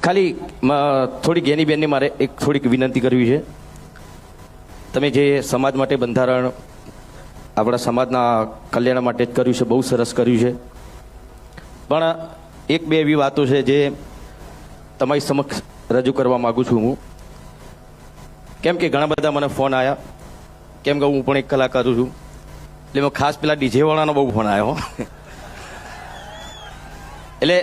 ખાલી થોડીક એની બેનની મારે એક થોડીક વિનંતી કરવી છે. તમે જે સમાજ માટે બંધારણ આપણા સમાજના કલ્યાણ માટે જ કર્યું છે, બહુ સરસ કર્યું છે. પણ એક બે એવી વાતો છે જે તમારી સમક્ષ રજૂ કરવા માગું છું હું. કેમ કે ઘણા બધા મને ફોન આવ્યા, કેમ કે હું પણ એક કલાકાર છું, એટલે મેં ખાસ પેલા ડીજે વાળાનો બહુ ફોન આવ્યો. એટલે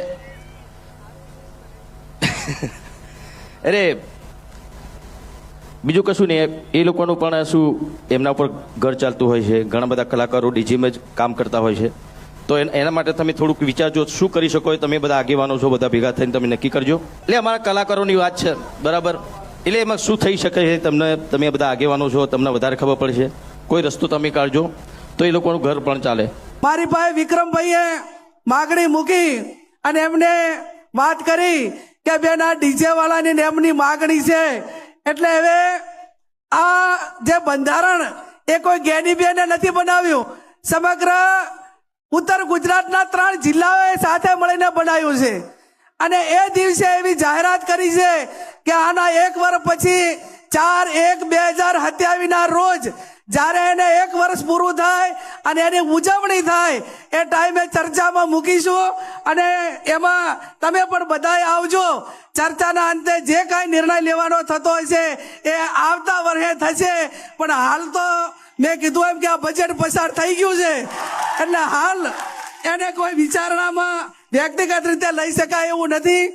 અરે બીજું કશું નહીં, એ લોકોનું પણ શું એમના ઉપર ઘર ચાલતું હોય છે. ઘણા બધા કલાકારો ડીજીમાં જ કામ કરતા હોય છે. તો એના માટે તમે થોડુંક વિચારજો શું કરી શકો. તમે બધા આગેવાનો છો, બધા ભેગા થઈને તમે નક્કી કરજો. એટલે અમારા કલાકારોની વાત છે, બરાબર. એટલે એમાં શું થઈ શકે છે તમે બધા આગેવાનો છો, તમને વધારે ખબર પડશે. કોઈ રસ્તો તમે કાઢજો તો એ લોકોનું ઘર પણ ચાલે. મારી પાસે વિક્રમભાઈએ માગણી મૂકી અને એમને વાત કરી કે બેન આ ડીજે વાળાની એમની માગણી છે, એટલે હવે આ જે બંધારણ એ કોઈ જ્ઞાની બેને નથી બનાવ્યું, સમગ્ર ઉત્તર ગુજરાતના 3 જિલ્લાઓએ સાથે મળીને બનાવ્યું છે. અને એ દિવસે એવી જાહેરાત કરી છે કે આના 1 વર્ષ પછી 4/1/2027 રોજ જ્યારે એને 1 વર્ષ પૂરું થાય અને એની ઉજવણી થાય એ ટાઈમે ચર્ચામાં મૂકીશું. અને એમાં તમે પણ બધાય આવજો. ચર્ચાના અંતે જે કાંઈ નિર્ણય લેવાનો થતો હશે એ આવતા વર્ષે થશે. પણ હાલ તો મેં કીધું એમ કે આ બજેટ પસાર થઈ ગયું છે, એટલે હાલ એને કોઈ વિચારણામાં વ્યક્તિગત રીતે લઈ શકાય એવું નથી.